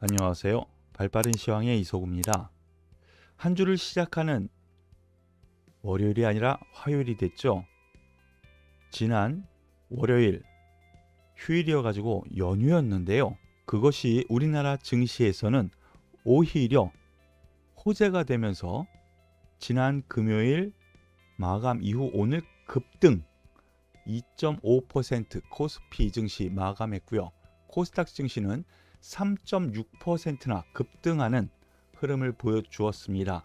안녕하세요. 발빠른 시황의 이소구입니다. 한 주를 시작하는 월요일이 아니라 화요일이 됐죠. 지난 월요일 휴일이어가지고 연휴였는데요. 그것이 우리나라 증시에서는 오히려 호재가 되면서 지난 금요일 마감 이후 오늘 급등 2.5% 코스피 증시 마감했고요. 코스닥 증시는 3.6%나 급등하는 흐름을 보여주었습니다.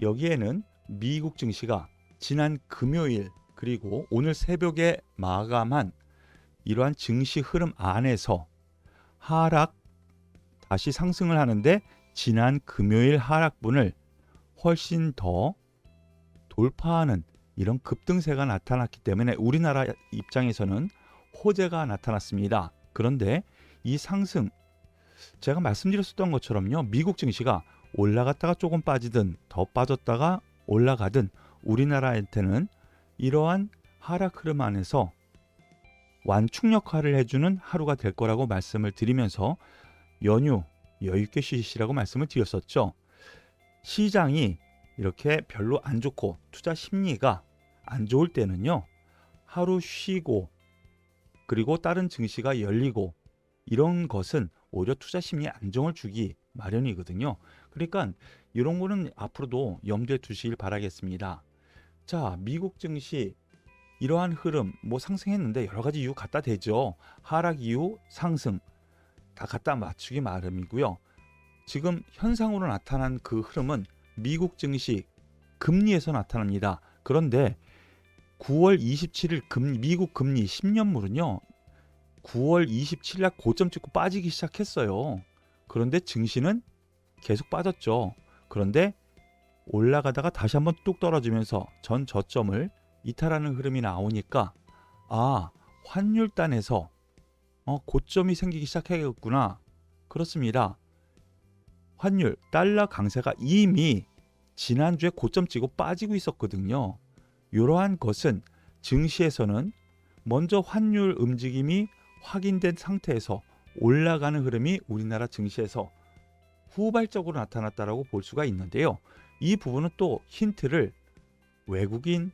여기에는 미국 증시가 지난 금요일 그리고 오늘 새벽에 마감한 이러한 증시 흐름 안에서 하락 다시 상승을 하는데 지난 금요일 하락분을 훨씬 더 돌파하는 이런 급등세가 나타났기 때문에 우리나라 입장에서는 호재가 나타났습니다. 그런데 이 상승, 제가 말씀드렸었던 것처럼요, 미국 증시가 올라갔다가 조금 빠지든 더 빠졌다가 올라가든 우리나라한테는 이러한 하락 흐름 안에서 완충 역할을 해주는 하루가 될 거라고 말씀을 드리면서 연휴 여유있게 쉬시라고 말씀을 드렸었죠. 시장이 이렇게 별로 안 좋고 투자 심리가 안 좋을 때는요, 하루 쉬고 그리고 다른 증시가 열리고 이런 것은 오히려 투자 심리에 안정을 주기 마련이거든요. 그러니까 이런 거는 앞으로도 염두에 두시길 바라겠습니다. 자, 미국 증시 이러한 흐름 상승했는데 여러 가지 이유 갖다 대죠. 하락 이후 상승 다 갖다 맞추기 마련이고요. 지금 현상으로 나타난 그 흐름은 미국 증시 금리에서 나타납니다. 그런데 9월 27일 미국 금리 10년물은요. 9월 27일 날 고점 찍고 빠지기 시작했어요. 그런데 증시는 계속 빠졌죠. 그런데 올라가다가 다시 한번 뚝 떨어지면서 전 저점을 이탈하는 흐름이 나오니까 환율단에서 고점이 생기기 시작했구나. 그렇습니다. 환율, 달러 강세가 이미 지난주에 고점 찍고 빠지고 있었거든요. 이러한 것은 증시에서는 먼저 환율 움직임이 확인된 상태에서 올라가는 흐름이 우리나라 증시에서 후발적으로 나타났다고 볼 수가 있는데요. 이 부분은 또 힌트를 외국인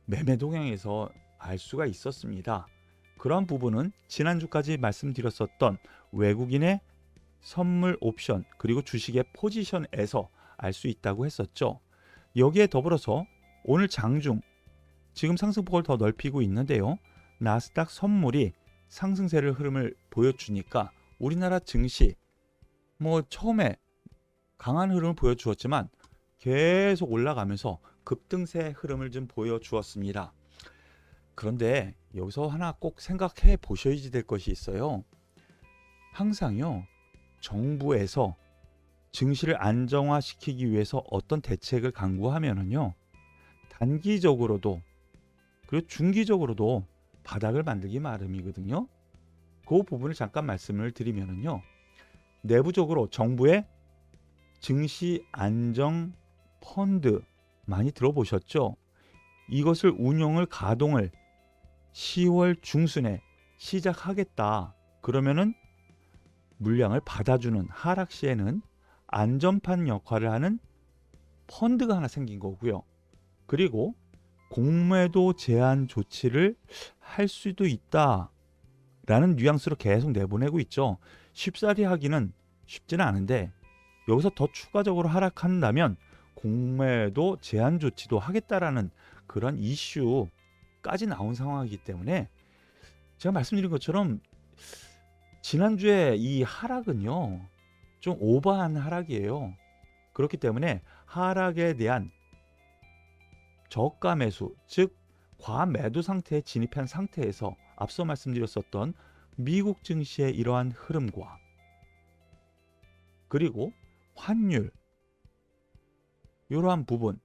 매매 동향에서 알 수가 있었습니다. 그런 부분은 지난주까지 말씀드렸었던 외국인의 선물 옵션 그리고 주식의 포지션에서 알 수 있다고 했었죠. 여기에 더불어서 오늘 장중 지금 상승폭을 더 넓히고 있는데요. 나스닥 선물이 상승세를 흐름을 보여주니까 우리나라 증시 처음에 강한 흐름을 보여주었지만 계속 올라가면서 급등세 흐름을 좀 보여주었습니다. 그런데 여기서 하나 꼭 생각해 보셔야지 될 것이 있어요. 항상요, 정부에서 증시를 안정화시키기 위해서 어떤 대책을 강구하면은요, 단기적으로도 그리고 중기적으로도 바닥을 만들기 마련이거든요. 그 부분을 잠깐 말씀을 드리면은요, 내부적으로 정부의 증시 안정 펀드 많이 들어보셨죠? 이것을 가동을 10월 중순에 시작하겠다. 그러면은 물량을 받아주는 하락 시에는 안전판 역할을 하는 펀드가 하나 생긴 거고요. 그리고 공매도 제한 조치를 할 수도 있다라는 뉘앙스로 계속 내보내고 있죠. 쉽사리 하기는 쉽지는 않은데 여기서 더 추가적으로 하락한다면 공매도 제한 조치도 하겠다라는 그런 이슈까지 나온 상황이기 때문에 제가 말씀드린 것처럼 지난주에 이 하락은요, 좀 오버한 하락이에요. 그렇기 때문에 하락에 대한 저가 매수, 즉 과매도 상태에 진입한 상태에서 앞서 말씀드렸었던 미국 증시의 이러한 흐름과 그리고 환율, 이러한 부분,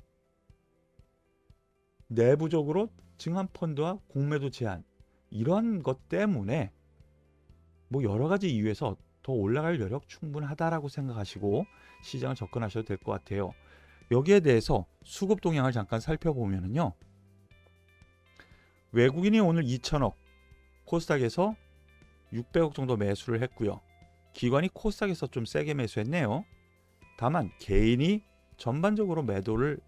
내부적으로 증한펀드와 공매도 제한, 이러한 것 때문에 여러 가지 이유에서 더 올라갈 여력 충분하다라고 생각하시고 시장을 접근하셔도 될 것 같아요. 여기에 대해서 수급 동향을 잠깐 살펴보면요, 외국인이 오늘 2천억, 코스닥에서 600억 정도 매수를 했고요. 기관이 코스닥에서 좀 세게 매수했네요. 다만 개인이 전반적으로 매도를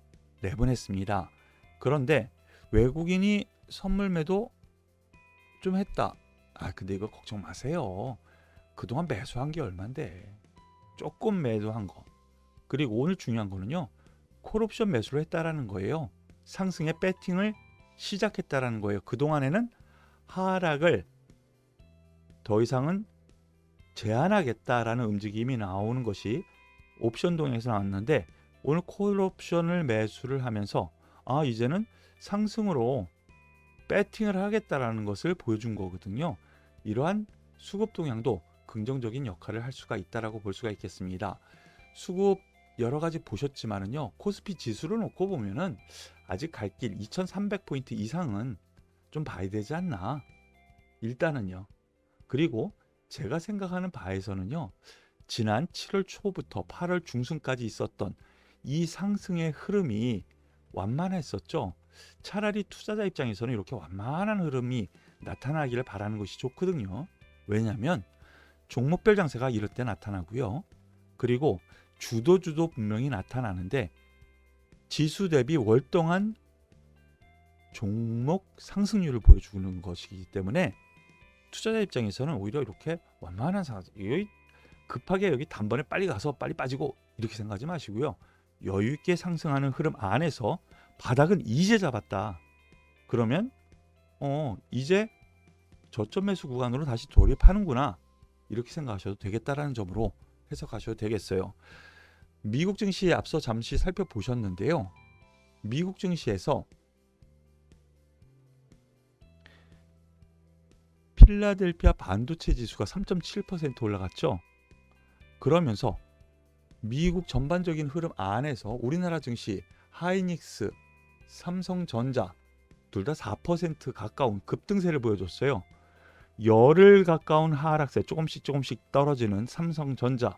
내보냈습니다. 그런데 외국인이 선물 매도 좀 했다. 근데 이거 걱정 마세요. 그동안 매수한 게 얼만데. 조금 매도한 거. 그리고 오늘 중요한 거는요. 콜옵션 매수를 했다라는 거예요. 상승의 배팅을 시작했다라는 거예요. 그동안에는 하락을 더 이상은 제한하겠다라는 움직임이 나오는 것이 옵션 동에서 나왔는데, 오늘 콜옵션을 매수를 하면서 이제는 상승으로 배팅을 하겠다라는 것을 보여준 거거든요. 이러한 수급 동향도 긍정적인 역할을 할 수가 있다라고 볼 수가 있겠습니다. 수급 여러 가지 보셨지만은요, 코스피 지수를 놓고 보면은 아직 갈 길 2300포인트 이상은 좀 봐야 되지 않나, 일단은요. 그리고 제가 생각하는 바에서는요, 지난 7월 초부터 8월 중순까지 있었던 이 상승의 흐름이 완만했었죠. 차라리 투자자 입장에서는 이렇게 완만한 흐름이 나타나기를 바라는 것이 좋거든요. 왜냐하면 종목별 장세가 이럴 때 나타나고요. 그리고 주도 분명히 나타나는데, 지수 대비 월동안 종목 상승률을 보여주는 것이기 때문에 투자자 입장에서는 오히려 이렇게 완만한 상승, 급하게 여기 단번에 빨리 가서 빨리 빠지고 이렇게 생각하지 마시고요. 여유 있게 상승하는 흐름 안에서 바닥은 이제 잡았다. 그러면 이제 저점 매수 구간으로 다시 돌입하는구나, 이렇게 생각하셔도 되겠다라는 점으로 해석하셔도 되겠어요. 미국 증시 앞서 잠시 살펴보셨는데요. 미국 증시에서 필라델피아 반도체 지수가 3.7% 올라갔죠. 그러면서 미국 전반적인 흐름 안에서 우리나라 증시 하이닉스, 삼성전자 둘 다 4% 가까운 급등세를 보여줬어요. 열흘 가까운 하락세, 조금씩 떨어지는 삼성전자.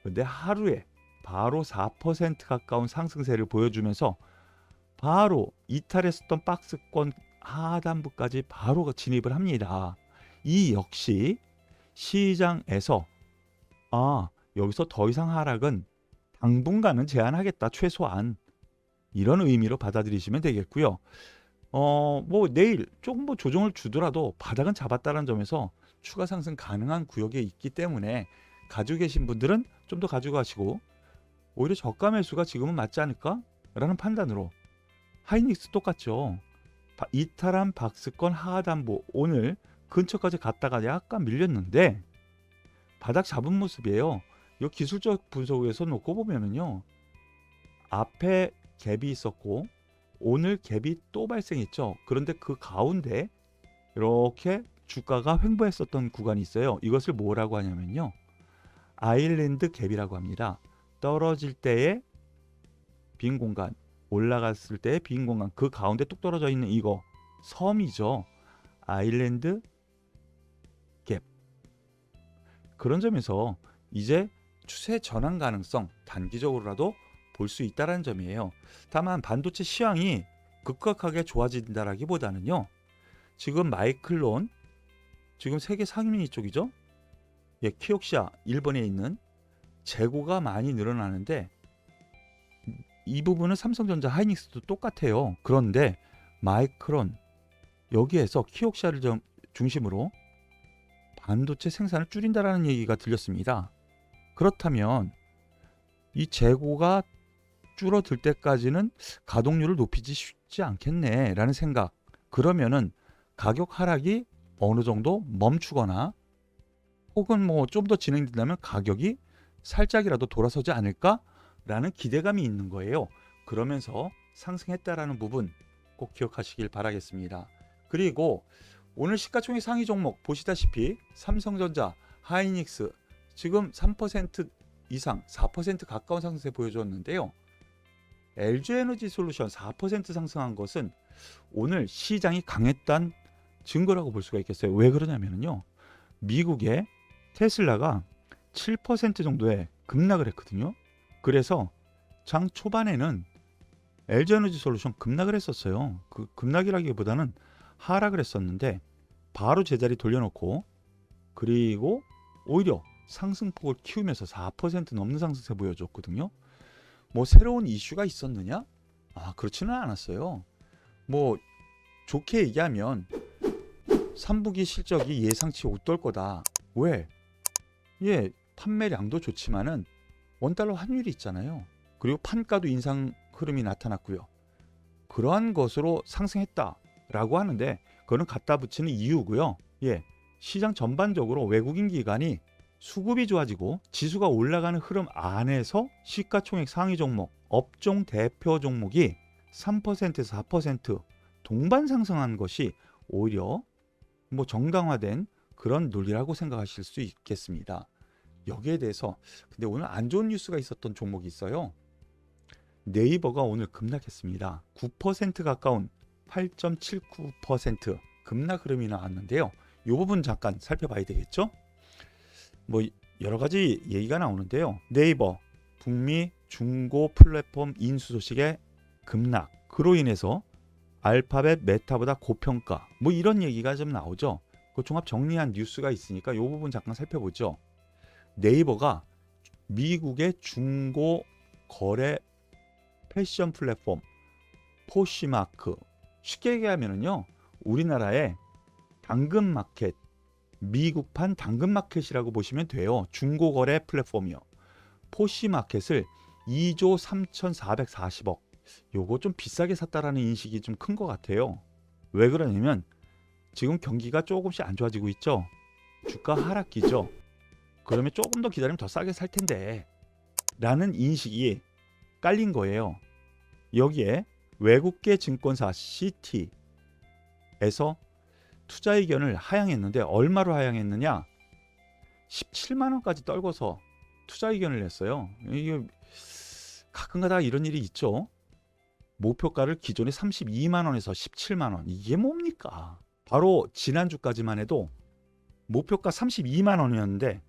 근데 하루에 바로 4% 가까운 상승세를 보여주면서 바로 이탈했었던 박스권 하단부까지 바로 진입을 합니다. 이 역시 시장에서 여기서 더 이상 하락은 당분간은 제한하겠다, 최소한, 이런 의미로 받아들이시면 되겠고요. 내일 조금 조정을 주더라도 바닥은 잡았다는 점에서 추가 상승 가능한 구역에 있기 때문에 가지고 계신 분들은 좀 더 가지고 가시고, 오히려 저가 매수가 지금은 맞지 않을까? 라는 판단으로 하이닉스 똑같죠. 이탈한 박스권 하단부 오늘 근처까지 갔다가 약간 밀렸는데 바닥 잡은 모습이에요. 이 기술적 분석에서 놓고 보면은요, 앞에 갭이 있었고 오늘 갭이 또 발생했죠. 그런데 그 가운데 이렇게 주가가 횡보했었던 구간이 있어요. 이것을 뭐라고 하냐면요, 아일랜드 갭이라고 합니다. 떨어질 때의 빈 공간, 올라갔을 때의 빈 공간, 그 가운데 뚝 떨어져 있는 이거 섬이죠. 아일랜드 갭. 그런 점에서 이제 추세 전환 가능성 단기적으로라도 볼 수 있다는 점이에요. 다만 반도체 시황이 급격하게 좋아진다라기보다는요, 지금 마이클론, 지금 세계 상위 쪽이죠. 키옥시아 일본에 있는 재고가 많이 늘어나는데, 이 부분은 삼성전자, 하이닉스도 똑같아요. 그런데 마이크론, 여기에서 키옥시아를 중심으로 반도체 생산을 줄인다라는 얘기가 들렸습니다. 그렇다면 이 재고가 줄어들 때까지는 가동률을 높이지 쉽지 않겠네 라는 생각. 그러면은 가격 하락이 어느 정도 멈추거나 혹은 좀 더 진행된다면 가격이 살짝이라도 돌아서지 않을까 라는 기대감이 있는 거예요. 그러면서 상승했다라는 부분 꼭 기억하시길 바라겠습니다. 그리고 오늘 시가총액 상위 종목 보시다시피 삼성전자, 하이닉스 지금 3% 이상, 4% 가까운 상승세 보여줬는데요. LG에너지솔루션 4% 상승한 것은 오늘 시장이 강했다는 증거라고 볼 수가 있겠어요. 왜 그러냐면요, 미국의 테슬라가 7% 정도의 급락을 했거든요. 그래서 장 초반에는 LG에너지솔루션 급락을 했었어요. 그 급락이라기보다는 하락을 했었는데 바로 제자리 돌려놓고, 그리고 오히려 상승폭을 키우면서 4% 넘는 상승세 보여줬거든요. 뭐 새로운 이슈가 있었느냐? 그렇지는 않았어요. 뭐 좋게 얘기하면 3분기 실적이 예상치 못될 거다. 왜? 판매량도 좋지만은 원달러 환율이 있잖아요. 그리고 판가도 인상 흐름이 나타났고요. 그러한 것으로 상승했다라고 하는데 그거는 갖다 붙이는 이유고요. 시장 전반적으로 외국인 기관이 수급이 좋아지고 지수가 올라가는 흐름 안에서 시가총액 상위 종목, 업종 대표 종목이 3%에서 4% 동반 상승한 것이 오히려 뭐 정당화된 그런 논리라고 생각하실 수 있겠습니다. 여기에 대해서 근데 오늘 안 좋은 뉴스가 있었던 종목이 있어요. 네이버가 오늘 급락했습니다. 9% 가까운 8.79% 급락 흐름이 나왔는데요. 이 부분 잠깐 살펴봐야 되겠죠? 뭐 여러 가지 얘기가 나오는데요. 네이버 북미 중고 플랫폼 인수 소식의 급락, 그로 인해서 알파벳 메타보다 고평가, 뭐 이런 얘기가 좀 나오죠. 그 종합 정리한 뉴스가 있으니까 이 부분 잠깐 살펴보죠. 네이버가 미국의 중고 거래 패션 플랫폼 포시마크, 쉽게 얘기하면요, 우리나라의 당근마켓, 미국판 당근마켓이라고 보시면 돼요. 중고거래 플랫폼이요. 포시마켓을 2조 3,440억, 요거 좀 비싸게 샀다라는 인식이 좀 큰 것 같아요. 왜 그러냐면 지금 경기가 조금씩 안 좋아지고 있죠. 주가 하락기죠. 그러면 조금 더 기다리면 더 싸게 살 텐데 라는 인식이 깔린 거예요. 여기에 외국계 증권사 CT에서 투자 의견을 하향했는데 얼마로 하향했느냐? 17만 원까지 떨궈서 투자 의견을 냈어요. 이게 가끔가다 이런 일이 있죠. 목표가를 기존에 32만 원에서 17만 원. 이게 뭡니까? 바로 지난주까지만 해도 목표가 32만 원이었는데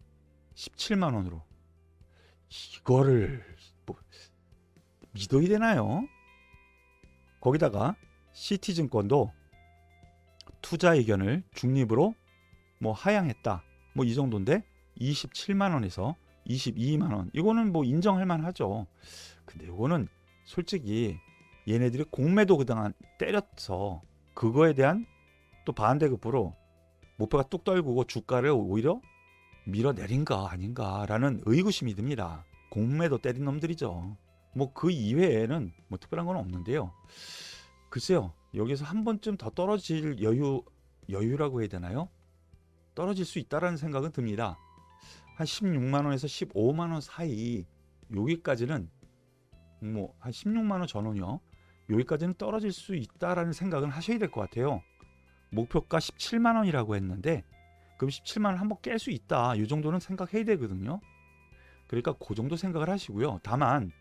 17만 원으로. 이거를 뭐 믿어야 되나요? 거기다가 CT증권도 투자 의견을 중립으로 뭐 하향했다. 뭐 이 정도인데 27만 원에서 22만 원. 이거는 뭐 인정할 만하죠. 근데 이거는 솔직히 얘네들이 공매도 그동안 때려서 그거에 대한 또 반대급부로 목표가 뚝 떨구고 주가를 오히려 밀어내린가 아닌가라는 의구심이 듭니다. 공매도 때린 놈들이죠. 뭐 그 이외에는 뭐 특별한 건 없는데요. 글쎄요, 여기서 한 번쯤 더 떨어질 여유라고 해야 되나요? 떨어질 수 있다라는 생각은 듭니다. 한 16만 원에서 15만 원 사이, 여기까지는 뭐 한 16만 원 전후요. 여기까지는 떨어질 수 있다라는 생각은 하셔야 될 것 같아요. 목표가 17만 원이라고 했는데 그럼 17만 원 한번 깰 수 있다. 이 정도는 생각해야 되거든요. 그러니까 그 정도 생각을 하시고요. 다만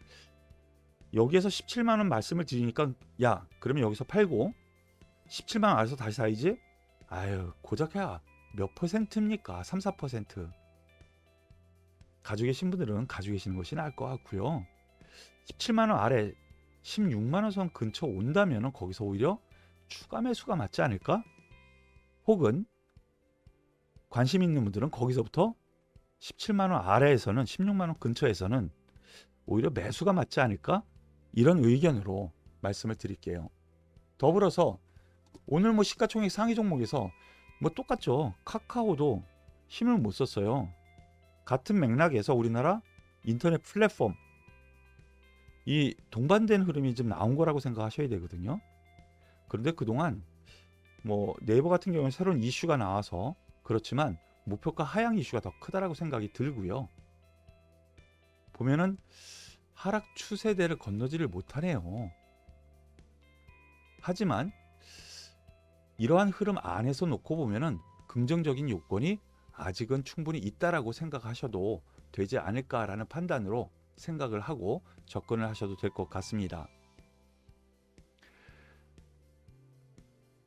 여기에서 17만 원 말씀을 드리니까 야, 그러면 여기서 팔고 17만 원 아래서 다시 사야지? 아유, 고작해야 몇 퍼센트입니까? 3, 4%. 가지고 계신 분들은 가지고 계시는 것이 나을 것 같고요. 17만 원 아래 16만 원 선 근처 온다면 거기서 오히려 추가 매수가 맞지 않을까? 혹은 관심 있는 분들은 거기서부터 17만 원 아래에서는 16만 원 근처에서는 오히려 매수가 맞지 않을까? 이런 의견으로 말씀을 드릴게요. 더불어서 오늘 뭐 시가총액 상위 종목에서 뭐 똑같죠. 카카오도 힘을 못 썼어요. 같은 맥락에서 우리나라 인터넷 플랫폼 이 동반된 흐름이 좀 나온 거라고 생각하셔야 되거든요. 그런데 그동안 뭐 네이버 같은 경우는 새로운 이슈가 나와서 그렇지만 목표가 하향 이슈가 더 크다라고 생각이 들고요. 보면은 하락 추세대를 건너지를 못하네요. 하지만 이러한 흐름 안에서 놓고 보면은 긍정적인 요건이 아직은 충분히 있다라고 생각하셔도 되지 않을까라는 판단으로 생각을 하고 접근을 하셔도 될 것 같습니다.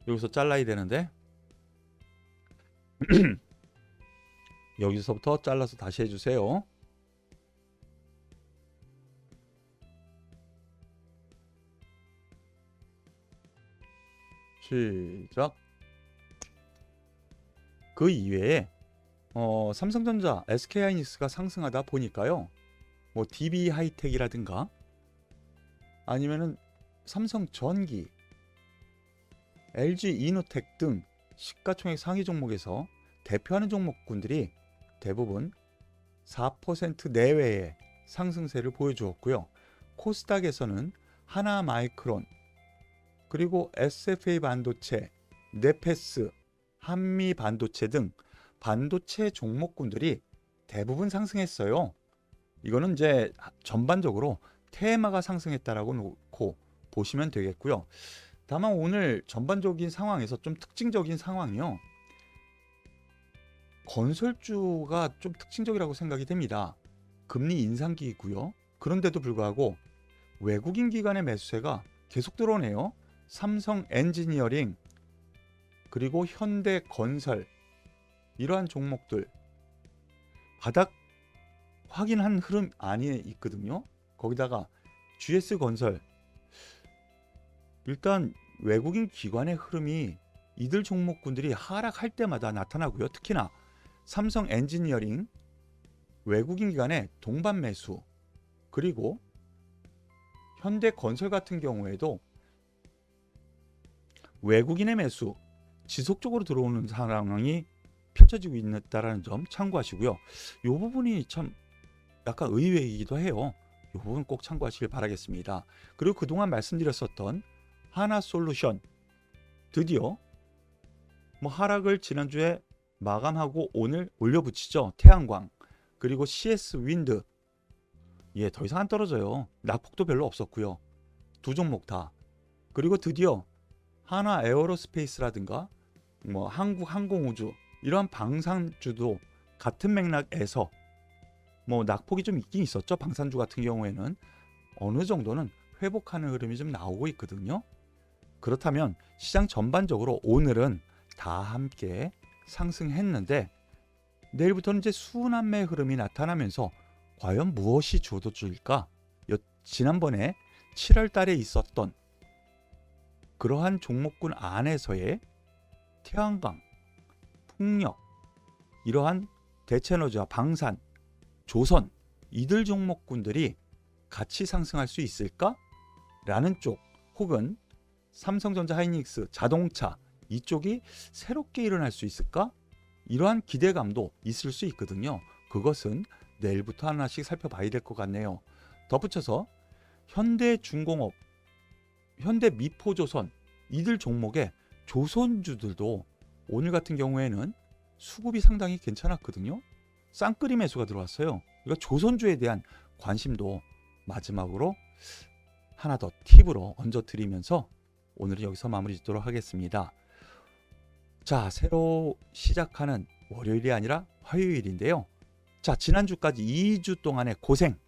여기서 잘라야 되는데 여기서부터 잘라서 다시 해주세요. 시작. 그 이외에 삼성전자, SK하이닉스가 상승하다 보니까요. 뭐 DB 하이텍이라든가 아니면은 삼성전기, LG 이노텍 등 시가총액 상위 종목에서 대표하는 종목군들이 대부분 4% 내외의 상승세를 보여주었고요. 코스닥에서는 하나마이크론, 그리고 SFA 반도체, 네페스, 한미 반도체 등 반도체 종목군들이 대부분 상승했어요. 이거는 이제 전반적으로 테마가 상승했다라고 놓고 보시면 되겠고요. 다만 오늘 전반적인 상황에서 좀 특징적인 상황이요. 건설주가 좀 특징적이라고 생각이 됩니다. 금리 인상기이고요. 그런데도 불구하고 외국인 기관의 매수세가 계속 들어오네요. 삼성 엔지니어링, 그리고 현대건설, 이러한 종목들 바닥 확인한 흐름 안에 있거든요. 거기다가 GS건설, 일단 외국인 기관의 흐름이 이들 종목군들이 하락할 때마다 나타나고요. 특히나 삼성 엔지니어링 외국인 기관의 동반 매수, 그리고 현대건설 같은 경우에도 외국인의 매수 지속적으로 들어오는 상황이 펼쳐지고 있다는 점 참고하시고요. 이 부분이 참 약간 의외이기도 해요. 이 부분 꼭 참고하시길 바라겠습니다. 그리고 그동안 말씀드렸었던 하나솔루션, 드디어 뭐 하락을 지난주에 마감하고 오늘 올려붙이죠. 태양광, 그리고 CS윈드, 예, 더 이상 안 떨어져요. 낙폭도 별로 없었고요. 두 종목 다. 그리고 드디어 하나 에어로스페이스라든가 뭐 한국항공우주, 이러한 방산주도 같은 맥락에서 뭐 낙폭이 좀 있긴 있었죠. 방산주 같은 경우에는 어느 정도는 회복하는 흐름이 좀 나오고 있거든요. 그렇다면 시장 전반적으로 오늘은 다 함께 상승했는데 내일부터는 이제 순환매 흐름이 나타나면서 과연 무엇이 주도주일까? 지난번에 7월 달에 있었던 그러한 종목군 안에서의 태양광, 풍력, 이러한 대체에너지와 방산, 조선, 이들 종목군들이 같이 상승할 수 있을까? 라는 쪽, 혹은 삼성전자, 하이닉스, 자동차, 이쪽이 새롭게 일어날 수 있을까? 이러한 기대감도 있을 수 있거든요. 그것은 내일부터 하나씩 살펴봐야 될 것 같네요. 덧붙여서 현대중공업, 현대미포조선, 이들 종목의 조선주들도 오늘 같은 경우에는 수급이 상당히 괜찮았거든요. 쌍끌이 매수가 들어왔어요. 그러니까 조선주에 대한 관심도 마지막으로 하나 더 팁으로 얹어드리면서 오늘은 여기서 마무리 짓도록 하겠습니다. 자, 새로 시작하는 월요일이 아니라 화요일인데요. 자, 지난주까지 2주 동안의 고생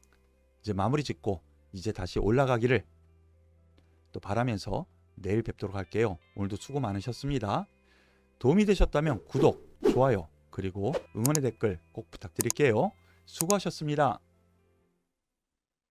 이제 마무리 짓고 이제 다시 올라가기를 또 바라면서 내일 뵙도록 할게요. 오늘도 수고 많으셨습니다. 도움이 되셨다면 구독, 좋아요, 그리고 응원의 댓글 꼭 부탁드릴게요. 수고하셨습니다.